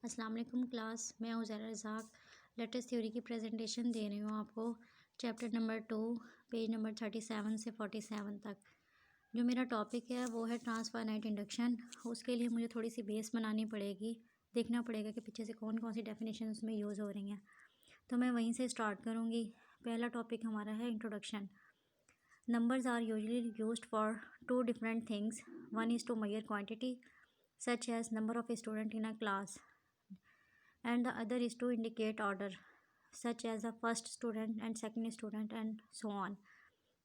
अस्सलाम वालेकुम क्लास, मैं उज़ैरा रज़ाक लेटेस्ट थ्योरी की प्रेजेंटेशन दे रही हूँ आपको। चैप्टर नंबर 2 पेज नंबर 37 से 47 तक। जो मेरा टॉपिक है वो है ट्रांसफाइनाइट इंडक्शन। उसके लिए मुझे थोड़ी सी बेस बनानी पड़ेगी, देखना पड़ेगा कि पीछे से कौन कौन सी डेफिनेशन उसमें यूज़ हो रही हैं। तो मैं वहीं से स्टार्ट करूँगी। पहला टॉपिक हमारा है introduction. Numbers are usually used for two different things. One is to measure quantity, such as number of students in a class, and the other is to indicate order, such as the first student and second student and so on.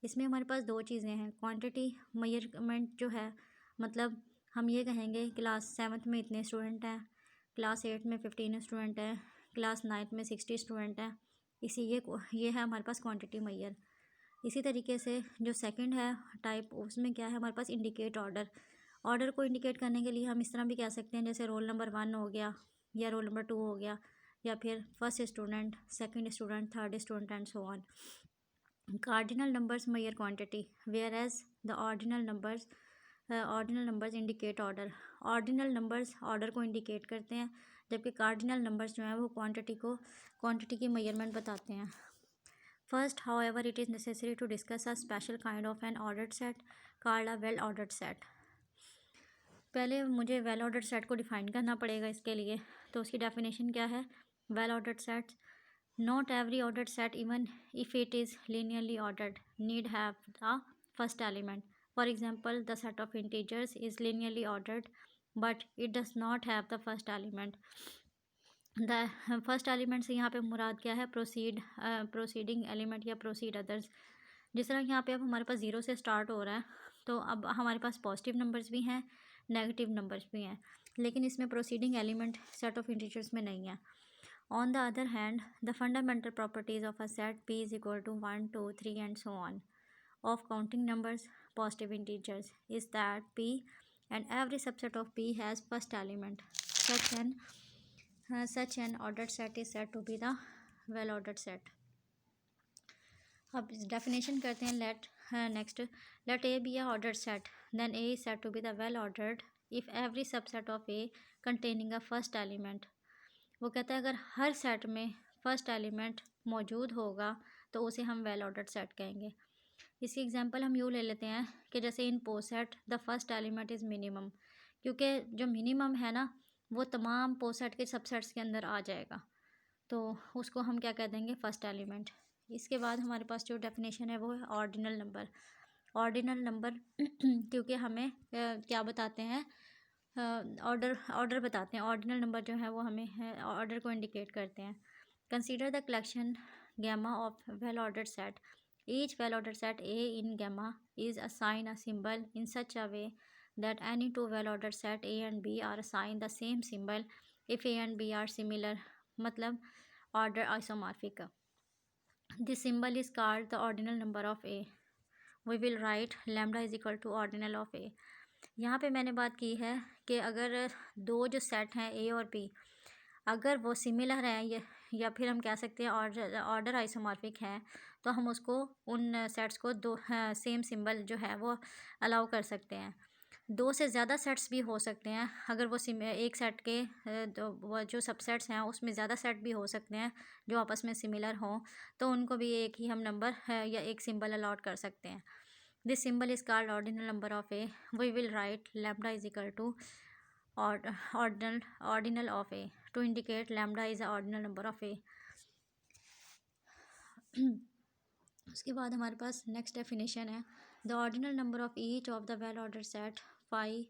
इसमें हमारे पास दो चीज़ें हैं। Quantity measurement जो है, मतलब हम ये कहेंगे क्लास 7th में इतने स्टूडेंट हैं, क्लास 8 में 15 स्टूडेंट हैं, क्लास 9th में 60 स्टूडेंट हैं। ये है हमारे पास क्वांटिटी मेजर। इसी तरीके से जो सेकंड है टाइप, उसमें क्या है हमारे पास इंडिकेट ऑर्डर। ऑर्डर को इंडिकेट करने के लिए हम इस तरह भी कह सकते हैं, जैसे रोल नंबर 1 हो गया या रोल नंबर 2 हो गया, या फिर first student, second student, third student and so on. Cardinal numbers measure quantity, whereas the ordinal numbers indicate order. Ordinal numbers order को इंडिकेट करते हैं, जबकि कार्डिनल नंबर्स जो हैं वो क्वांटिटी की मेजरमेंट बताते हैं। First, however, it is necessary to discuss a special kind of an ordered set called a well-ordered set. पहले मुझे वेल ऑर्डर्ड सेट को डिफाइन करना पड़ेगा इसके लिए। तो उसकी डेफिनेशन क्या है? Well ordered set, not every ordered set even if it is linearly ordered need have the first element. For example, the set of integers is linearly ordered but it does not have the first element. The first element से यहाँ पे मुराद क्या है? Proceeding element या proceed others. जिस तरह यहाँ पे अब हमारे पास 0 से स्टार्ट हो रहा है, तो अब हमारे पास पॉजिटिव नंबर्स भी हैं, नेगेटिव नंबर्स भी हैं, लेकिन इसमें proceeding element set of integers में नहीं है। On the other hand, the fundamental properties of a set P is equal to 1 2 3 and so on of counting numbers, positive integers, is that P and every subset of P has first element. Such an ordered set is said to be the well ordered set. अब definition करते हैं। Next, let A be a ordered set, then A is said to be the well ordered if every subset of A containing a first element. वो कहता है अगर हर set में first element मौजूद होगा तो उसे हम वेल ऑर्डर्ड सेट कहेंगे। इसकी एग्जांपल हम यूँ ले लेते हैं कि जैसे in poset the first element is minimum, क्योंकि जो मिनिमम है ना वो तमाम पोसेट के सबसेट्स के अंदर आ जाएगा, तो उसको हम क्या कह देंगे? First element. इसके बाद हमारे पास जो डेफिनेशन है वो है ऑर्डिनल नंबर। ऑर्डिनल नंबर क्योंकि हमें क्या बताते हैं? ऑर्डर बताते हैं। ऑर्डिनल नंबर जो है वो हमें ऑर्डर को इंडिकेट करते हैं। Consider the collection gamma of well ordered set. Each well-ordered set A in gamma is assigned a symbol in such a way that any two well-ordered set A and B are assigned the same symbol if A and B are similar, मतलब order isomorphic. This symbol is called the ordinal number of A. We will write lambda is equal to ordinal of A. यहाँ पे मैंने बात की है कि अगर दो जो सेट हैं A और B, अगर वो सिमिलर हैं या फिर हम कह सकते हैं ऑर्डर आइसोमॉर्फिक हैं, तो हम उसको उन सेट्स को दो सेम सिंबल जो है वो अलाउ कर सकते हैं। दो से ज़्यादा सेट्स भी हो सकते हैं, अगर वो एक सेट के वो जो सबसेट्स हैं उसमें ज़्यादा सेट भी हो सकते हैं जो आपस में सिमिलर हों, तो उनको भी एक ही हम नंबर या एक सिंबल अलॉट कर सकते हैं। This symbol is called ordinal number of A. We will write lambda is equal to ordinal of A to indicate lambda is the ordinal number of A. उसके बाद हमारे पास नेक्स्ट डेफिनेशन है, the ordinal number of each of the well ordered set five,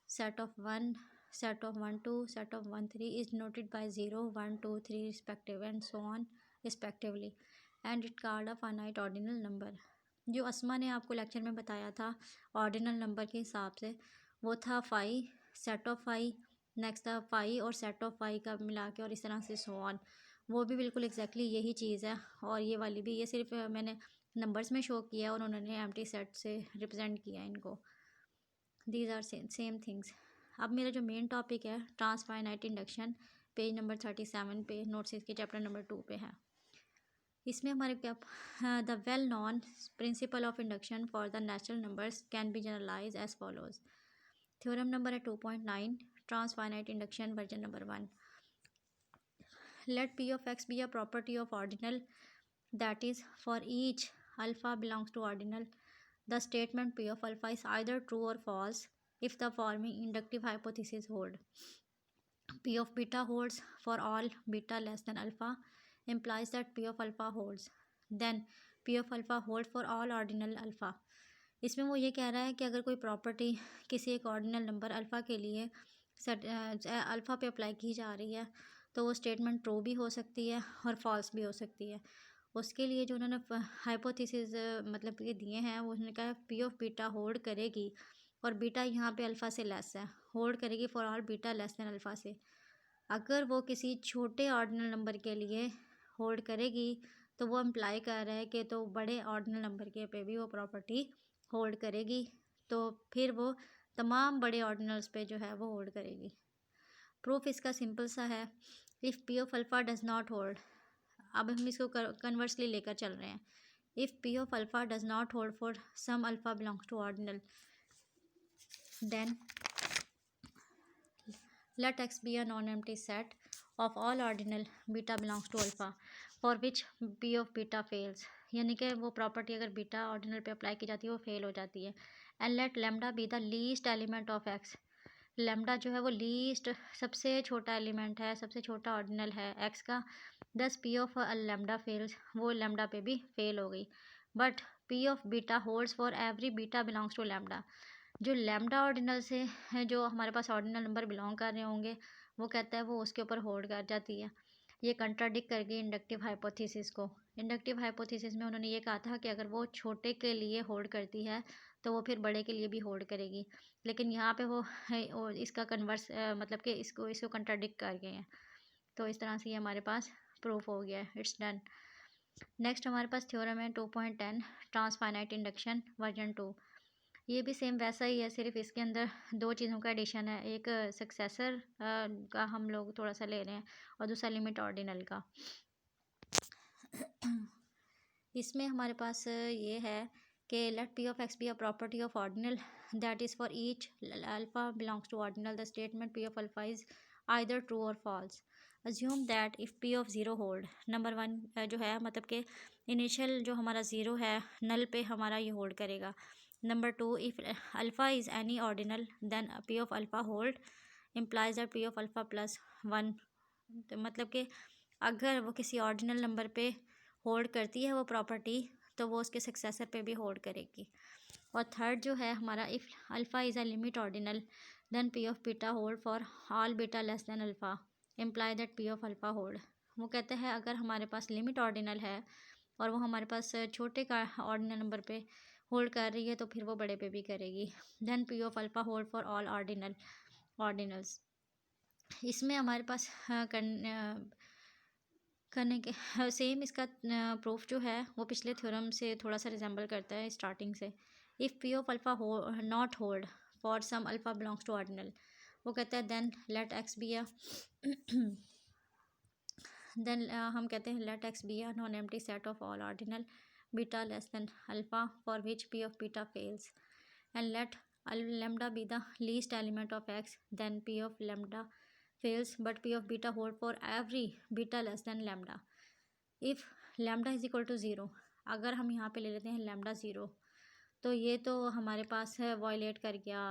set of 1, set of 1 2, set of 1 3 is noted bye 0 1 2 3 respective and so on respectively and it called a finite ordinal number. जो अस्मा ने आपको lecture में बताया था ordinal number के हिसाब से, वो था 5, सेट ऑफ 5, नेक्स्ट था 5 और सेट ऑफ 5 का मिला के और इस तरह से सो ऑन। वो भी बिल्कुल एग्जैक्टली यही चीज़ है, और ये वाली भी, ये सिर्फ मैंने नंबर्स में शो किया और उन्होंने एम्प्टी सेट से रिप्रेजेंट किया इनको। These are same things. अब मेरा जो मेन टॉपिक है ट्रांसफाइनाइट इंडक्शन, पेज नंबर 37 पे नोट्स के चैप्टर नंबर 2 पे है। इसमें हमारे क्या, the well known principle of induction for the natural numbers can be generalize as follows. Theorem number है 2.9, transfinite induction version number 1। let P of x be a property of ordinal, that is, for each alpha belongs to ordinal, the statement P of alpha is either true or false if the following inductive hypothesis hold. P of beta holds for all beta less than alpha implies that P of alpha holds. Then P of alpha hold for all ordinal alpha. इसमें वो ये कह रहा है कि अगर कोई property किसी एक ऑर्डिनल नंबर अल्फ़ा के लिए अल्फ़ा पे अप्लाई की जा रही है तो वो स्टेटमेंट ट्रू भी हो सकती है और फॉल्स भी हो सकती है। उसके लिए जो उन्होंने हाइपोथेसिस मतलब ये दिए हैं वो उन्होंने कहा पी ऑफ बीटा होल्ड करेगी और बीटा यहाँ पे अल्फ़ा से लेस है, होल्ड करेगी for all beta less than alpha से। अगर वो किसी छोटे ऑर्डिनल नंबर के लिए होल्ड करेगी तो वो इम्प्लाई कर रहा है कि तो बड़े ऑर्डिनल नंबर के पे भी वो प्रॉपर्टी होल्ड करेगी, तो फिर वो तमाम बड़े ऑर्डिनल्स पे जो है वो होल्ड करेगी। प्रूफ इसका सिंपल सा है, if P of alpha does not hold, अब हम इसको कन्वर्सली लेकर चल रहे हैं। If P of alpha does not hold for some alpha belongs to ordinal, then let X be a non-empty set of all ordinal beta belongs to alpha for which P of beta fails, यानी कि वो property अगर beta ordinal पे apply की जाती है वो fail हो जाती है। And let lambda be the least element of x, lambda जो है वो लीस्ट सबसे छोटा एलिमेंट है, सबसे छोटा ऑर्डिनल है एक्स का। Thus P of lambda fails, वो लेमडा पे भी फेल हो गई। But P of beta holds for every beta belongs to lambda, जो लेमडा ऑर्डिनल से है जो हमारे पास ऑर्डिनल नंबर बिलोंग कर रहे होंगे वो कहता है वो उसके ऊपर होल्ड कर जाती है। ये कंट्राडिक्ट कर गई इंडक्टिव हाइपोथेसिस को। इंडक्टिव हाइपोथेसिस में उन्होंने ये कहा था कि अगर वो छोटे के लिए होल्ड करती है तो वो फिर बड़े के लिए भी होल्ड करेगी, लेकिन यहाँ पे वो इसका कन्वर्स मतलब कि इसको कंट्राडिक्ट कर गए हैं। तो इस तरह से ये हमारे पास प्रूफ हो गया है, इट्स डन। नेक्स्ट हमारे पास थ्योरम है 2.10 ट्रांसफाइनाइट इंडक्शन वर्जन 2। ये भी सेम वैसा ही है, सिर्फ इसके अंदर दो चीज़ों का एडिशन है, एक सक्सेसर का हम लोग थोड़ा सा ले रहे हैं और दूसरा लिमिट ऑर्डिनल का। इसमें हमारे पास ये है कि let P of x be a property of ordinal, that is for each alpha belongs to ordinal the statement P of alpha is either true और false. Assume that if P of zero hold, number one जो है मतलब कि initial जो हमारा zero है नल पे हमारा ये होल्ड करेगा। Number two, if alpha is any ordinal then P of alpha hold implies that P of alpha plus one, तो मतलब कि अगर वो किसी ऑर्डिनल नंबर पे होल्ड करती है वो प्रॉपर्टी तो वो उसके सक्सेसर पे भी होल्ड करेगी। और थर्ड जो है हमारा, if alpha is a limit ordinal then P of beta hold for all beta less than alpha imply that P of alpha hold. वो कहते हैं अगर हमारे पास लिमिट ऑर्डिनल है और वो हमारे पास छोटे का ऑर्डिनल नंबर पे होल्ड कर रही है तो फिर वो बड़े पे भी करेगी। Then P of alpha hold for all ordinals. इसमें हमारे पास करने के सेम इसका प्रूफ जो है वो पिछले थ्योरम से थोड़ा सा रिजेंबल करता है स्टार्टिंग से। If P of alpha not hold for some alpha belongs to ordinal, वो कहता है then let X be a then हम कहते हैं let X be a non empty set of all ordinal beta less than alpha for which P of beta fails, and let lambda be the least element of x, then p of lambda fails but p of beta hold for every beta less than lambda if lambda is equal to 0। अगर हम यहाँ पे ले लेते हैं lambda 0 तो ये तो हमारे पास है वायलेट कर गया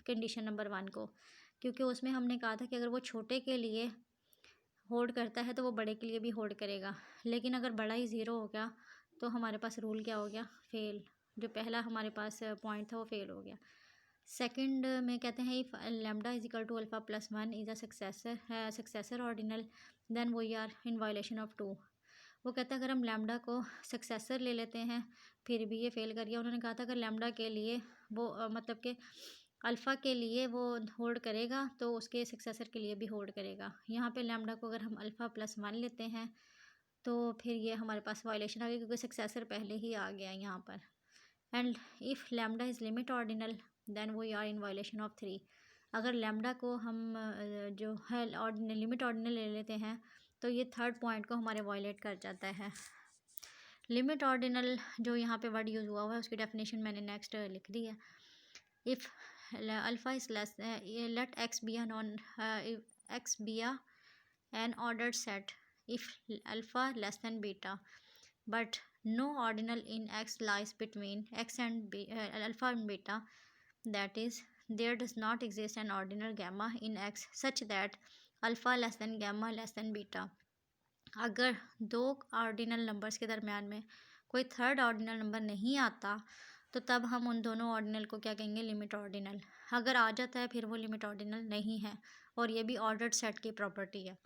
कंडीशन नंबर 1 को, क्योंकि उसमें हमने कहा था कि अगर वो छोटे के लिए होल्ड करता है तो वो बड़े के लिए भी होल्ड करेगा, लेकिन अगर बड़ा ही 0 हो गया तो हमारे पास रूल क्या हो गया, फेल। जो पहला हमारे पास पॉइंट था वो फेल हो गया। सेकंड में कहते हैं if lambda is equal to alpha plus one is a successor ordinal then we are in violation of two. वो कहता है अगर हम लैम्डा को सक्सेसर ले लेते हैं फिर भी ये फेल कर गया। उन्होंने कहा था अगर लैम्डा के लिए वो मतलब कि अल्फ़ा के लिए वो होल्ड करेगा तो उसके सक्सेसर के लिए भी होल्ड करेगा। यहाँ पे लैम्डा को अगर हम अल्फ़ा प्लस वन लेते हैं तो फिर ये हमारे पास वायलेशन आ गई क्योंकि सक्सेसर पहले ही आ गया यहाँ पर। And if lambda is limit ordinal then we are in violation of 3। अगर लैम्डा को हम जो है लिमिट ऑर्डिनल ले लेते हैं तो ये थर्ड पॉइंट को हमारे वायलेट कर जाता है। लिमिट ऑर्डिनल जो यहाँ पे वर्ड यूज़ हुआ है उसकी डेफिनेशन मैंने नेक्स्ट लिख दी है। If alpha is less let X be a non X be an ordered set if alpha less than beta, but no ordinal in X lies between X and alpha and beta. That is, there does not exist an ordinal gamma in X such that alpha less than gamma less than beta. अगर दो ordinal numbers के दरमियान में कोई third ordinal number नहीं आता तो तब हम उन दोनों ऑर्डिनल को क्या कहेंगे, लिमिट ऑर्डिनल। अगर आ जाता है फिर वो लिमिट ऑर्डिनल नहीं है, और ये भी ऑर्डर्ड सेट की प्रॉपर्टी है।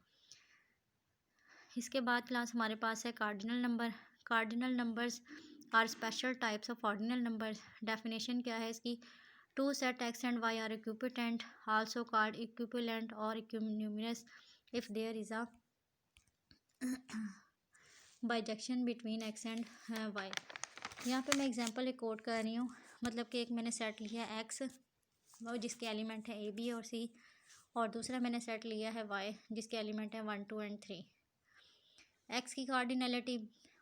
इसके बाद क्लास हमारे पास है cardinal number. Cardinal numbers are special types of ordinal numbers. Definition क्या है इसकी, two set X and Y are equipotent, also called equipollent और equinumerous if there is a bijection between X and Y. यहाँ पे मैं example एक coat कर रही हूँ, मतलब कि एक मैंने सेट लिया है एक्स वो जिसके एलिमेंट है ए बी और सी, और दूसरा मैंने सेट लिया है वाई जिसके एलिमेंट है 1 2 एंड 3। एक्स की कार्डिनलिटी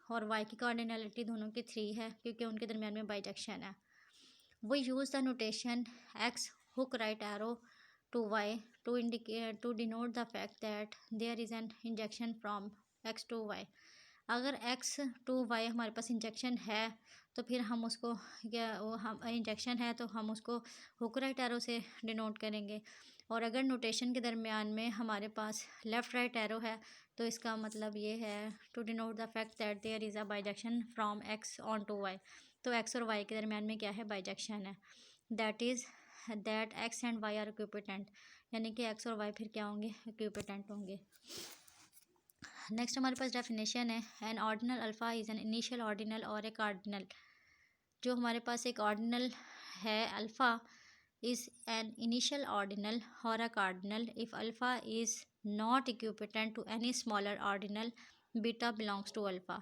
और वाई की कार्डिनलिटी दोनों की 3 है क्योंकि उनके दरमियान में बाइजेक्शन है। वो use the notation X hook right arrow to Y to denote the fact that there is an injection from X to Y. अगर एक्स टू वाई हमारे पास इंजेक्शन है तो फिर हम उसको हम इंजेक्शन है तो हम उसको हुक राइट एरो से डिनोट करेंगे, और अगर नोटेशन के दरमियान में हमारे पास लेफ़्ट राइट एरो है तो इसका मतलब ये है to denote the fact that there is a bijection from X onto Y. तो एक्स और वाई के दरमियान में क्या है, बाइजेक्शन है। That is that X and Y are equipotent, यानी कि एक्स और वाई फिर क्या होंगे, इक्विपोटेंट होंगे। नेक्स्ट हमारे पास डेफिनेशन है, an ordinal alpha is an initial ordinal और ए कार्डिनल। जो हमारे पास एक ऑर्डिनल है alpha is an initial ordinal और a cardinal if alpha is not equipotent to any smaller ordinal beta belongs to alpha.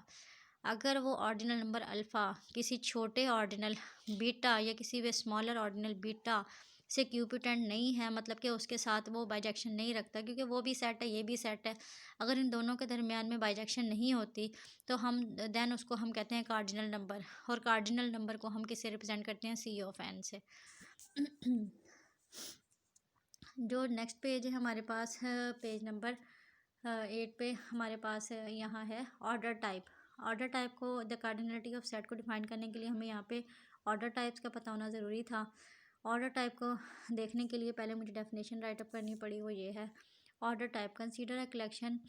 अगर वो ऑर्डिनल नंबर अल्फ़ा किसी छोटे ऑर्डिनल बीटा या किसी वे स्मॉलर ऑर्डिनल बीटा से इक्विपोटेंट नहीं है, मतलब कि उसके साथ वो बाइजेक्शन नहीं रखता, क्योंकि वो भी सेट है ये भी सेट है। अगर इन दोनों के दरमियान में बाइजेक्शन नहीं होती तो हम देन उसको हम कहते हैं कार्डिनल नंबर, और कार्डिनल नंबर को हम किससे रिप्रेजेंट करते हैं, सी ऑफ एन से। जो नेक्स्ट पेज है हमारे पास, पेज नंबर 8 पे हमारे पास यहाँ है ऑर्डर टाइप। ऑर्डर टाइप को द कार्डिनलिटी ऑफ सेट को डिफाइन करने के लिए हमें यहाँ पे ऑर्डर टाइप्स का पता होना ज़रूरी था। ऑर्डर टाइप को देखने के लिए पहले मुझे डेफिनेशन राइटअप करनी पड़ी, वो ये है। Order type, consider a collection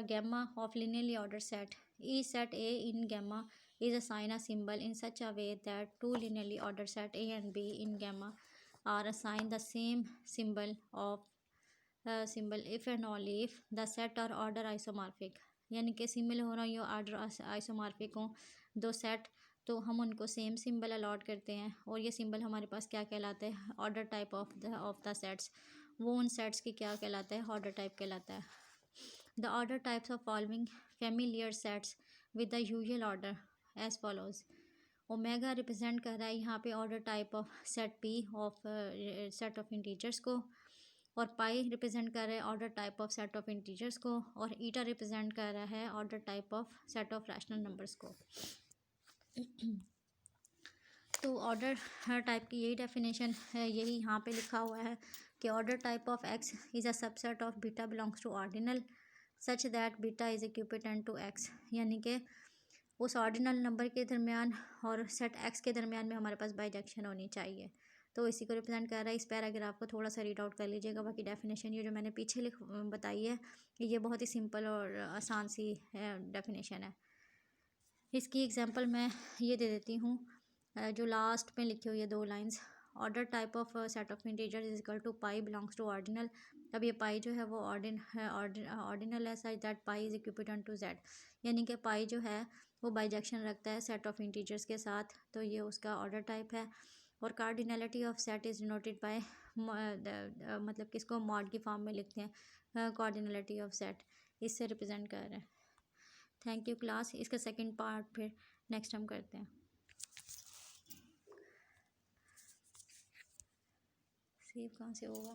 gamma of linearly ordered set. Each set A in gamma is assigned a symbol in such a way that two linearly ordered set A and B in gamma are assigned the same symbol if and only if the set are order isomorphic। यानी कि similar हो रहा हो या order isomorphic हो दो set, तो हम उनको सेम सिंबल अलॉट करते हैं, और ये सिंबल हमारे पास क्या कहलाता है, order type of the sets. वो उन सेट्स की क्या कहलाता है, ऑर्डर टाइप कहलाता है। The order types of following familiar sets with the usual order as follows. Omega represent कर रहा है यहाँ पे order type of set P of set of integers को, और पाई रिप्रेजेंट कर रहा है order type of set of integers को, और ईटा रिप्रेजेंट कर रहा है order type of set of rational numbers को। तो ऑर्डर टाइप की यही डेफिनेशन है, यही यहाँ पे लिखा हुआ है कि order type of X is a subset of beta belongs to ordinal such that beta is equipotent to X. यानी कि उस ऑर्डिनल नंबर के दरमियान और सेट एक्स के दरमियान में हमारे पास बाइजेक्शन होनी चाहिए। तो इसी को रिप्रेजेंट कर रहा है। इस पैराग्राफ को थोड़ा सा रीड आउट कर लीजिएगा। बाकी डेफिनेशन ये जो मैंने पीछे बताई है ये बहुत ही सिंपल और आसान सी डेफिनेशन है। इसकी एग्जांपल मैं ये दे देती हूँ, जो लास्ट में लिखी हुई है 2 lines. Order type of set of integer is equal to pi belongs to ordinal. अब ये पाई जो है वो ऑर्डिनल है such that pi is equipotent to Z. यानी कि पाई जो है वो बाइजेक्शन रखता है सेट ऑफ इंटीजर्स के साथ, तो ये उसका ऑर्डर टाइप है। और cardinality of set is denoted by मतलब किसको मॉड की फॉर्म में लिखते हैं, कार्डिनलिटी ऑफ सेट, इससे रिप्रेजेंट कर रहे हैं। Thank you class. इसका सेकंड पार्ट फिर नेक्स्ट हम करते हैं। सेव कहाँ से होगा।